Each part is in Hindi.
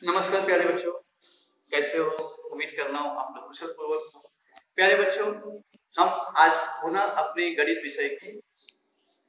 नमस्कार प्यारे बच्चों, कैसे हो? उम्मीद कर रहा हूँ आप लोग कुशल पूर्वक हो। प्यारे बच्चों, हम आज पुनः अपने गणित विषय की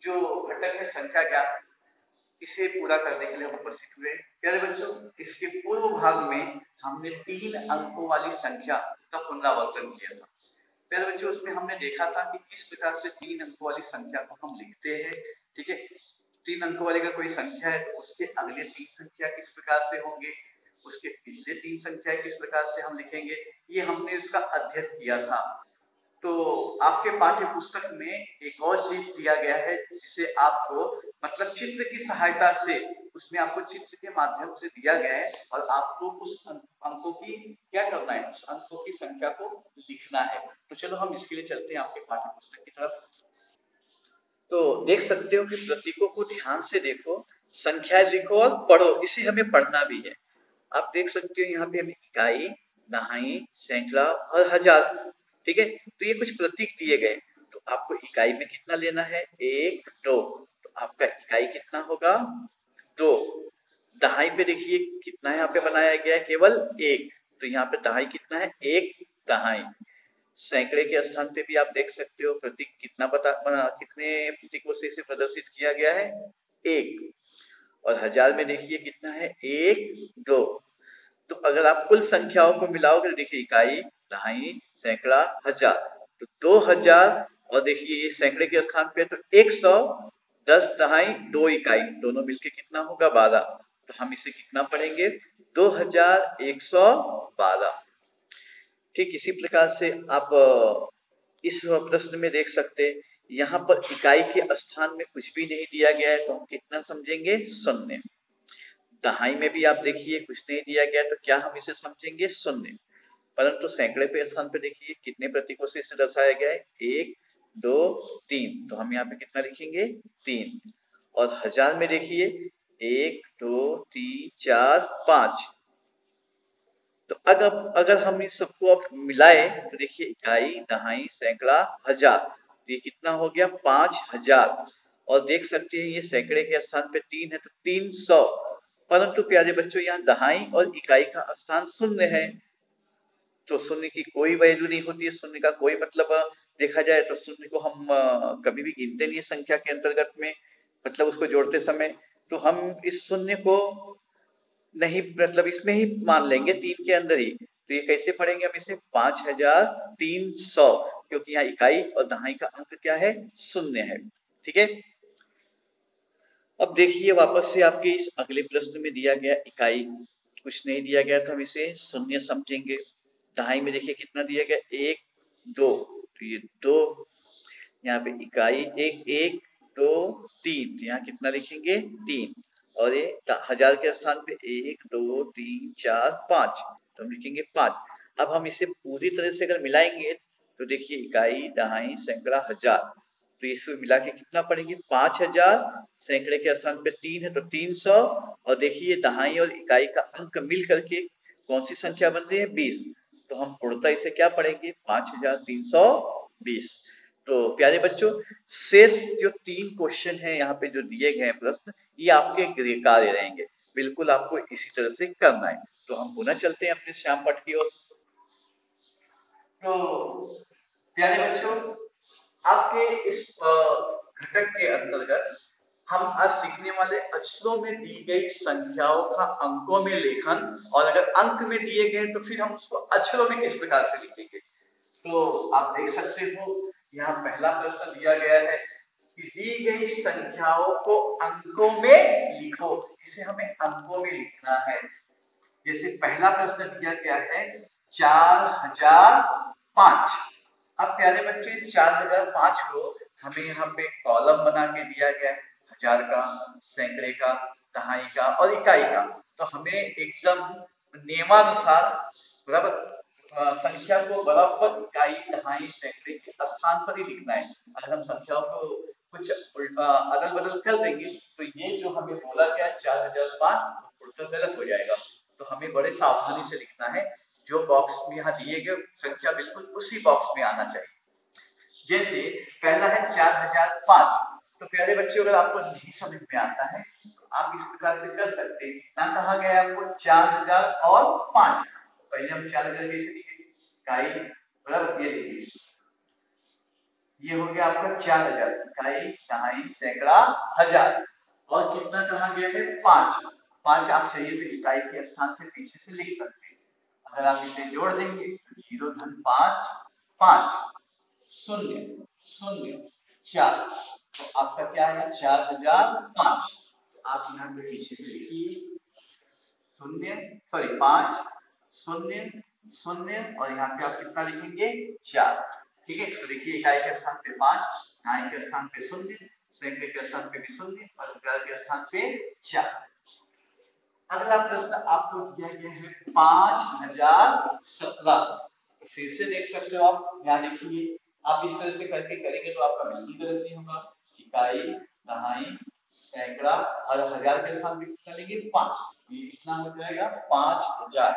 जो घटक है संख्या ज्ञान, इसे पूरा करने के लिए हम उपस्थित हुए। प्यारे बच्चों, इसके पूर्व भाग में हमने 3 अंकों वाली संख्या का पुनरावर्तन किया था। प्यारे बच्चों, उसमें हमने देखा था कि किस प्रकार से 3 अंकों वाली संख्या को हम लिखते हैं। ठीक है, 3 अंकों वाली का कोई संख्या है तो उसके अगले 3 संख्या किस प्रकार से होंगे, उसके पिछले 3 संख्याएं किस प्रकार से हम लिखेंगे, ये हमने इसका अध्ययन किया था। तो आपके पाठ्य पुस्तक में एक और चीज दिया गया है जिसे आपको मतलब चित्र की सहायता से, उसमें आपको चित्र के माध्यम से दिया गया है और आपको उस अंकों की क्या करना है, उस अंकों की संख्या को लिखना है। तो चलो हम इसके लिए चलते हैं आपके पाठ्य पुस्तक की तरफ। तो देख सकते हो कि प्रतीकों को ध्यान से देखो, संख्याएं लिखो और पढ़ो, इसे हमें पढ़ना भी है। आप देख सकते हो यहाँ पे हमें इकाई, दहाई, सैकड़ा और हजार, ठीक है, तो ये कुछ प्रतीक दिए गए। तो आपको इकाई में कितना लेना है, 1 2, तो आपका इकाई कितना होगा, 2। दहाई पे देखिए कितना यहाँ पे बनाया गया है, केवल 1, तो यहाँ पे दहाई कितना है, 1 दहाई। सैकड़े के स्थान पे भी आप देख सकते हो प्रतीक कितना कितने प्रतीकों से इसे प्रदर्शित किया गया है, 1। और हजार में देखिए कितना है, 1 2। तो अगर आप कुल संख्याओं को मिलाओगे तो देखिए इकाई, दहाई, सैकड़ा, हजार, तो 2000। और देखिए ये सैकड़े के स्थान पे तो 100, 10 दहाई 2 इकाई, दोनों मिलके कितना होगा, 12। तो हम इसे कितना पढ़ेंगे, 2112। ठीक इसी प्रकार से आप इस प्रश्न में देख सकते हैं, यहाँ पर इकाई के स्थान में कुछ भी नहीं दिया गया है तो हम कितना समझेंगे, शून्य। दहाई में भी आप देखिए कुछ नहीं दिया गया तो क्या हम इसे समझेंगे, शून्य। परंतु सैकड़े पे स्थान पे देखिए कितने प्रतीकों से इसे दर्शाया गया है, 1 2 3, तो हम यहाँ पे कितना लिखेंगे, 3। और हजार में देखिए 1 2 3 4 5। तो अगर अगर हम इस सबको अब मिलाए तो देखिए इकाई, दहाई, सैकड़ा, हजार, तो ये कितना हो गया, 5000। और देख सकते हैं ये सैकड़े के स्थान पे 3 है तो 300। परंतु प्यारे बच्चों यहाँ दहाई और इकाई का स्थान शून्य है, तो शून्य की कोई वैल्यू नहीं होती है, शून्य का कोई मतलब देखा जाए तो शून्य को हम कभी भी गिनते नहीं है संख्या के अंतर्गत में, मतलब उसको जोड़ते समय। तो हम इस शून्य को नहीं, मतलब इसमें ही मान लेंगे, 3 के अंदर ही। तो ये कैसे पढ़ेंगे हम इसे, 5300, क्योंकि यहाँ इकाई और दहाई का अंक क्या है, शून्य है। ठीक है, अब देखिए वापस से आपके इस अगले प्रश्न में दिया गया इकाई कुछ नहीं दिया गया तो हम इसे शून्य समझेंगे। दहाई में देखिए कितना दिया गया, 1 2, तो ये 2। यहाँ पे इकाई 1 1 2 3, तो यहाँ कितना लिखेंगे, 3। और ये हजार के स्थान पे 1 2 3 4 5, तो हम लिखेंगे 5। अब हम इसे पूरी तरह से अगर मिलाएंगे तो देखिए इकाई, दहाई, सैकड़ा, हजार, तो इसमें मिला के कितना पड़ेंगे, 5000। सैकड़े के स्थान पे 3 है तो 300। और देखिए दहाई और इकाई का अंक मिल करके कौन सी संख्या बन रही है, 20। तो हम पूर्णतः इसे क्या पढ़ेंगे, 5320। तो प्यारे बच्चों, शेष जो 3 क्वेश्चन है यहाँ पे जो दिए गए हैं प्रश्न, ये आपके गृह कार्य रहेंगे, बिल्कुल आपको इसी तरह से करना है। तो हम पुनः चलते हैं अपने श्याम पाठ की ओर। तो प्यारे बच्चों, आपके इस घटक के अंतर्गत हम आज सीखने वाले अक्षरों में दी गई संख्याओं का अंकों में लेखन, और अगर अंक में दिए गए तो फिर हम उसको अक्षरों में किस प्रकार से लिखेंगे। तो आप देख सकते हो यहाँ पहला प्रश्न दिया गया है कि दी गई संख्याओं को अंकों में लिखो, इसे हमें अंकों में लिखना है। जैसे पहला प्रश्न दिया गया है 4005। अब प्यारे बच्चे 4005 को हमें यहाँ पे कॉलम बना के दिया गया है, हजार का, सैकड़े का, दहाई का और इकाई का। तो हमें एकदम नियमानुसार बराबर संख्या को बराबर इकाई, दहाई, सैकड़े के स्थान पर ही लिखना है। अगर हम संख्याओं को कुछ अदल बदल कर देंगे तो ये जो हमें बोला गया 4005 उल्टा गलत हो जाएगा। तो हमें बड़े सावधानी से लिखना है, जो बॉक्स में यहाँ दिए गए संख्या बिल्कुल उसी बॉक्स में आना चाहिए। जैसे पहला है 4005, तो प्यारे बच्चों अगर आपको नहीं समझ में आता है आप इस प्रकार से कर सकते हैं। कितना कहा गया है आपको? 4000 और 5। पहले हम 4000 कैसे लिखेंगे? इकाई बराबर ये लिखिए, ये हो गया आपका 4000, इकाई, दहाई, सैकड़ा, हजार। और कितना कहा गया है? 5। 5 आप चाहिए तो इकाई के स्थान से पीछे से लिख सकते हैं। अगर आप इसे जोड़ देंगे तो 0 धन 5, 5 0 0 4, तो आपका क्या है? 4005। आप यहाँ पे पीछे से लिखिए 5 0 0 और यहाँ पे आप कितना लिखेंगे? 4। ठीक है, तो देखिए इकाई के स्थान पे 5, दहाई के स्थान पे 0, सैकड़े के स्थान पे भी 0 और हजार के स्थान पे 4। अगला प्रश्न आपको दिया गया है 5017। तो फिर से देख सकते हो आप, यहाँ देखिए आप इस तरह से करके करेंगे तो आपका बिल्कुल गलत नहीं होगा। इकाई, दहाई, सैकड़ा और हजार के स्थान पे कितना लेंगे? 5। ये कितना हो जाएगा? 5000।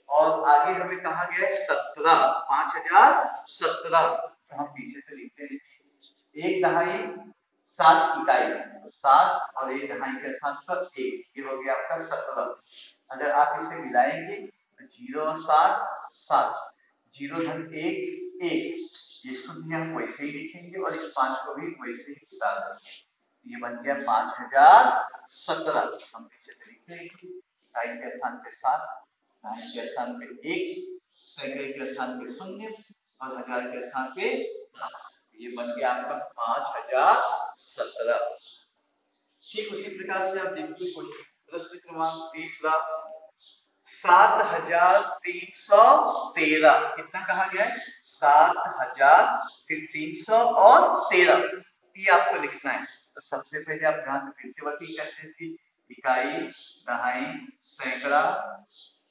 और आगे हमें कहा गया है 17, 5017। तो हम पीछे से लिखते हैं, एक दहाई 7 इकाई, तो 7 और एक दहाई के स्थान पर 1, ये हो गया आपका 17। अगर आप इसे मिलाएंगे तो 0 और 7 7, 0 धन 1 1, ये शून्य हम वैसे ही लिखेंगे और इस 5 को भी वैसे ही उतार देंगे। ये बन गया 5017। हम पीछे से लिखते हैं, इकाई के स्थान पे 7, दहाई के स्थान पे 1, सैकड़े के स्थान पे 0 और हजार के स्थान पे 5। ये बन गया आपका 5017। ठीक उसी प्रकार से आप देखिए प्रश्न क्रमांक तीसरा 7313। कितना कहा गया है? 7000 फिर 300 और 13, ये आपको लिखना है। तो सबसे पहले आप यहां से फिर से वर्किंग करते थे, इकाई, दहाई, सैकड़ा,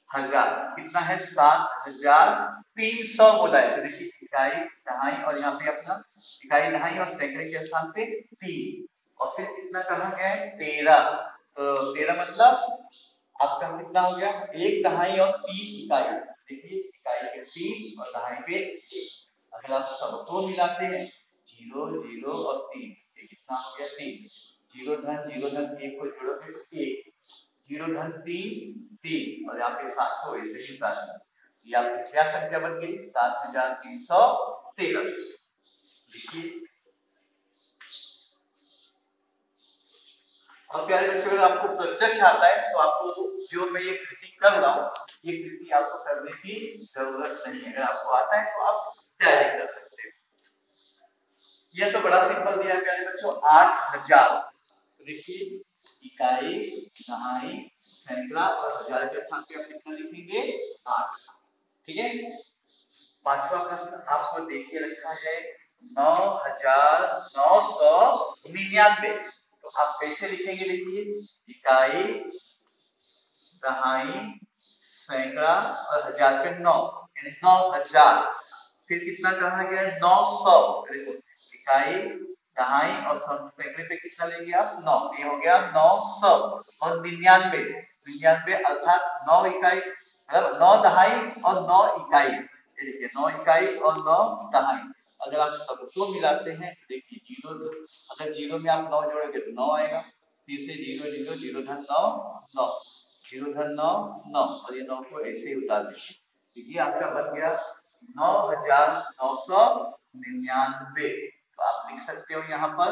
हजार। कितना है? 7300 बोला है। तो देखिए इकाई, दहाई और यहाँ पे अपना इकाई, दहाई और सैकड़े के स्थान पे 3 और फिर कितना कहा गया है? 13। तो 13 मतलब आपका कितना हो गया? एक दहाई और 3 इकाई। देखिए इकाई पे 3 और दहाई पे 1। अगर आप सबको मिलाते हैं 0 0 और 3, ये कितना हो गया? 3। 0 धन 1 को जोड़ोगे तो 1, 0 धन 3 3 और यहाँ पे 7 को ऐसे ही उतार दिया। ये आपकी क्या संख्या बन गई? 7313। देखिए और प्यारे बच्चों, अगर आपको प्रत्यक्ष आता है तो आपको जो मैं ये कृति कर रहा हूँ, ये कृति आपको करने की जरूरत नहीं है। अगर आपको आता है तो आप तैयारी कर सकते हैं। यह तो बड़ा सिंपल दिया है प्यारे बच्चों, 8000। देखिए इकाई, दहाई, सैकड़ा और हजार के स्थान पे आप कितना लिखेंगे? 8। ठीक है, पांचवा प्रश्न आपको देखिए रखा है 9999। तो आप कैसे लिखेंगे? देखिए इकाई, दहाई, सैकड़ा और हजार पे 9, यानी 9000। फिर कितना कहा गया है? 900। देखो इकाई, दहाई और सैकड़े पे कितना लेंगे आप? 9, ये हो गया 900। और 99, 99 अर्थात 9 इकाई, मतलब 9 दहाई और 9 इकाई। ये देखिए 9 इकाई और 9 दहाई। अगर आप सबको मिलाते हैं देखिए 0, अगर 0 में आप 9 जोड़ोगे तो 9 आएगा। फिर से 0 0 0 धन 9 9, 0 धन 9 9 और ये 9 को ऐसे ही उतार दीजिए। तो ये आपका बन गया 9999। तो आप लिख सकते हो यहाँ पर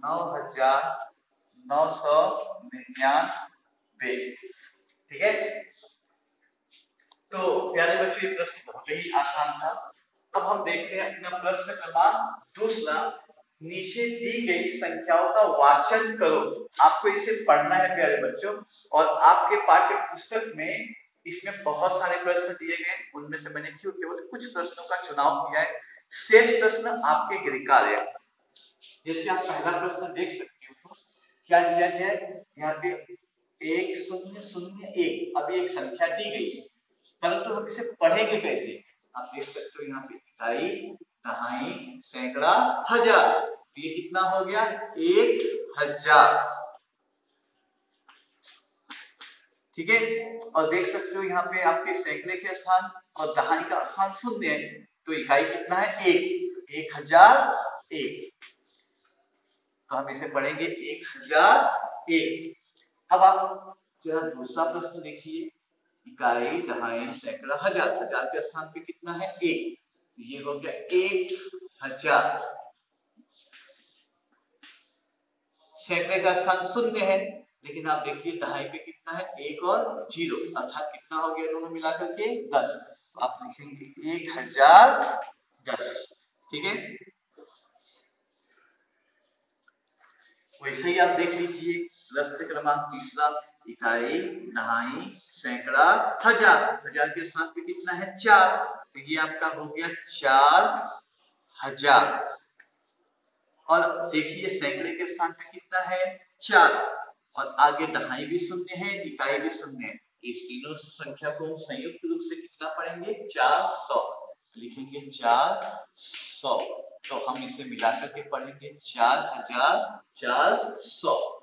9999। ठीक है, तो प्यारे बच्चों ये प्रश्न बहुत ही आसान था। अब हम देखते हैं अपना प्रश्न क्रमांक दूसरा, नीचे दी गई संख्याओं का वाचन करो। आपको इसे पढ़ना है प्यारे बच्चों, और आपके पाठ्य पुस्तक में इसमें बहुत सारे प्रश्न दिए गए, उनमें से मैंने क्यों केवल कुछ प्रश्नों का चुनाव किया है। शेष प्रश्न आपके गृह कार्य। जैसे आप पहला प्रश्न देख सकते हो, क्या दिया गया है यहाँ पे? 1001। अभी एक संख्या दी गई है, परंतु हम इसे पढ़ेंगे कैसे? आप देख सकते हो यहाँ पे इकाई, दहाई, सैकड़ा, हजार। ये कितना हो गया? 1000। ठीक है, और देख सकते हो यहाँ पे आपके सैकड़े के स्थान और दहाई का स्थान 0 है, तो इकाई कितना है? 1, 1001। तो हम इसे पढ़ेंगे 1001। अब आप जरा दूसरा प्रश्न देखिए, इकाई, दहाई, सैकड़ा, हजार। हजार के स्थान पे कितना है? 1। ये हो गया 1000। सैकड़े का स्थान 0 है, लेकिन आप देखिए दहाई पे कितना है? 1 और 0, अर्थात कितना हो गया दोनों मिलाकर के? 10। तो आप लिखेंगे 1010। ठीक है, वैसे ही आप देख लीजिए प्रश्न क्रमांक तीसरा, इकाई, दहाई, सैकड़ा, हजार। हजार के स्थान पे कितना है? 4। तो ये आपका हो गया 4000। और देखिए सैकड़े के स्थान पे कितना है? 4। और आगे दहाई भी 0 है, इकाई भी 0 है। इस तीनों संख्या को हम संयुक्त रूप से कितना पढ़ेंगे? 400। लिखेंगे 400। तो हम इसे मिलाकर के पढ़ेंगे 4400।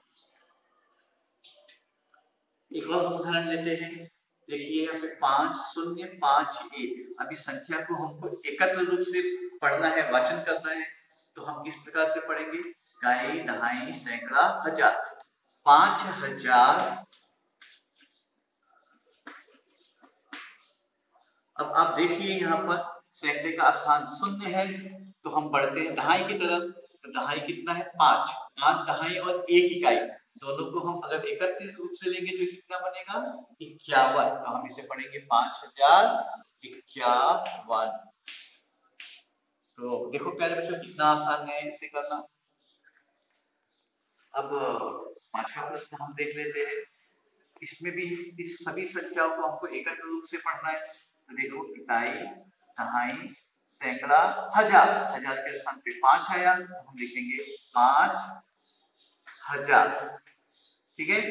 एक और हम उदाहरण लेते हैं। देखिए यहाँ पे 5051। अभी संख्या को हमको एकत्र रूप से पढ़ना है, वाचन करना है। तो हम किस प्रकार से पढ़ेंगे? इकाई, दहाई, सैकड़ा, हजार। 5000। अब आप देखिए यहाँ पर सैकड़े का स्थान 0 है, तो हम बढ़ते हैं दहाई की तरफ। तो दहाई कितना है? 5। 5 दहाई और 1 इकाई, दोनों को हम अगर एकत्रित रूप से लेंगे तो कितना बनेगा? 51। तो हम इसे पढ़ेंगे 5051। तो देखो प्यारे बच्चों कितना आसान है इसे करना। अब पांचवा प्रश्न हम देख लेते हैं। इसमें भी इस सभी संख्याओं को हमको एकत्र रूप से पढ़ना है। तो देखो इकाई, दहाई, सैकड़ा, हजार। हजार के स्थान पे 5 आया, तो हम लिखेंगे 5000। ठीक है,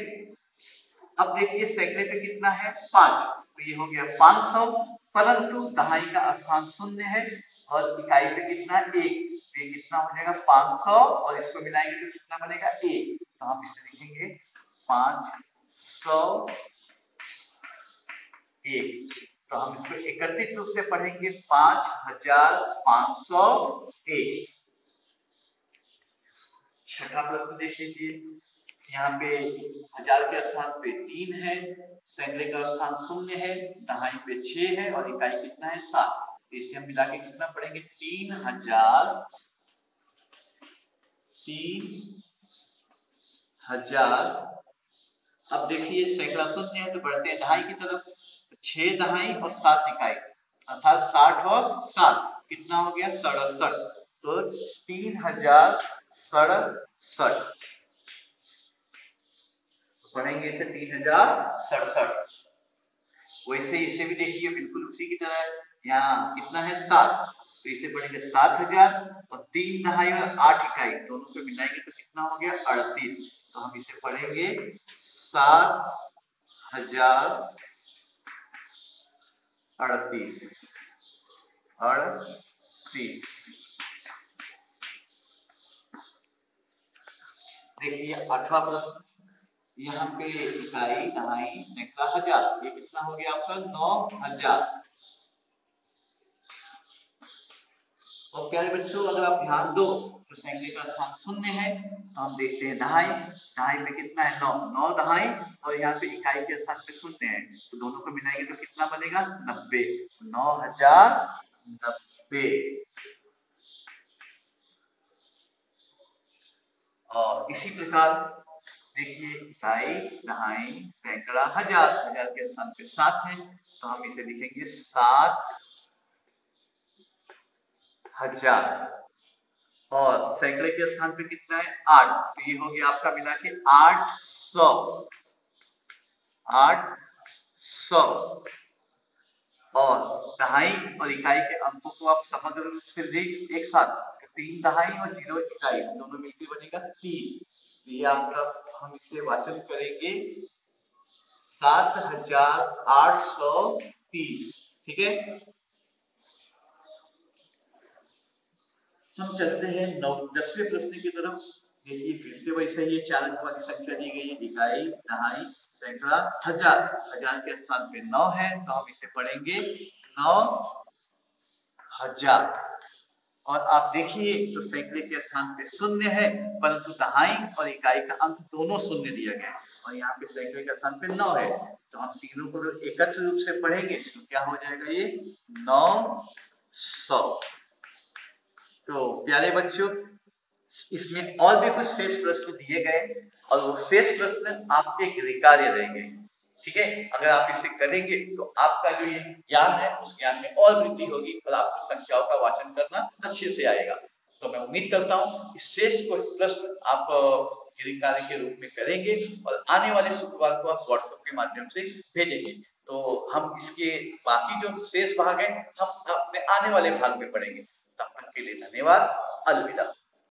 अब देखिए सैकड़े पे कितना है? 5। तो ये हो गया 500। परंतु दहाई का स्थान 0 है और इकाई पे कितना है? 1। तो ये कितना हो जाएगा? 500 और इसको मिलाएंगे तो कितना बनेगा? 1। तो हम इसे लिखेंगे 501। तो हम इसको एकत्रित रूप से पढ़ेंगे 5501। छठा प्रश्न देख लीजिए। यहाँ पे हजार के स्थान पे 3 है, सैकड़े का स्थान 0 है, दहाई पे 6 है और इकाई कितना है? 7। तो इसे हम मिला के कितना पढ़ेंगे? 3000। अब देखिए सैकड़ा 0 है, तो बढ़ते हैं दहाई की तरफ। 6 दहाई और 7 इकाई, अर्थात 60 और 7 कितना हो गया? 67। तो 3067 पढ़ेंगे इसे 3067। वैसे इसे भी देखिए बिल्कुल उसी की तरह है। यहाँ कितना है? 7। तो इसे पढ़ेंगे 7000 और 3 दहाई और 8 इकाई दोनों को मिलाएंगे तो कितना हो गया? 38। तो हम इसे पढ़ेंगे 7038। देखिए आठवां प्रश्न। यहाँ पे इकाई, दहाई, सैकड़ा, हजार। ये कितना हो गया आपका? 9000। और प्यारे बच्चों अगर आप ध्यान दो तो सैकड़े का स्थान 0 है, तो हम देखते हैं दहाई। दहाई में कितना है? 9। 9 दहाई और यहाँ पे इकाई के स्थान पे 0 है, तो दोनों को मिलाएंगे तो कितना बनेगा? 90। 9090। और इसी प्रकार देखिए इकाई, दहाई, सैकड़ा, हजार। हजार के स्थान पे 7 है, तो हम इसे लिखेंगे 7000। और सैकड़े के स्थान पे कितना है? 8। तो ये हो गया आपका मिला के 800। 800। और दहाई और इकाई के अंकों को आप समग्र रूप से ले एक साथ, 3 दहाई और 0 इकाई दोनों मिलकर बनेगा 30। ये आपका हम इसे वाचन करेंगे 7830। ठीक है, हम चलते हैं 10वें प्रश्न की तरफ। देखिए फिर से वैसे ही 4 अंक वाली संख्या दी गई है, इकाई, दहाई, सैकड़ा, हजार। हजार के स्थान पे 9 है, तो हम इसे पढ़ेंगे 9000। और आप देखिए तो सैकड़े के स्थान पे शून्य है, परंतु दहाई और इकाई का अंक दोनों शून्य दिया गया है, और यहाँ पे सैकड़े का स्थान पे 9 है। तो हम तीनों को एकत्र रूप से पढ़ेंगे तो क्या हो जाएगा, ये 900। तो प्यारे बच्चों, इसमें और भी कुछ शेष प्रश्न दिए गए और वो शेष प्रश्न आपके गृहकार्य रहेंगे। ठीक है, अगर आप इसे करेंगे तो आपका जो ये ज्ञान है उस ज्ञान में और वृद्धि होगी और आपको संख्याओं का वाचन करना अच्छे से आएगा। तो मैं उम्मीद करता हूँ इस शेष को प्रश्न आप गृहकार्य के रूप में करेंगे और आने वाले शुक्रवार को आप व्हाट्सएप के माध्यम से भेजेंगे। तो हम इसके बाकी जो शेष भाग है हम अपने आने वाले भाग में पढ़ेंगे। तब तक के लिए धन्यवाद, अलविदा।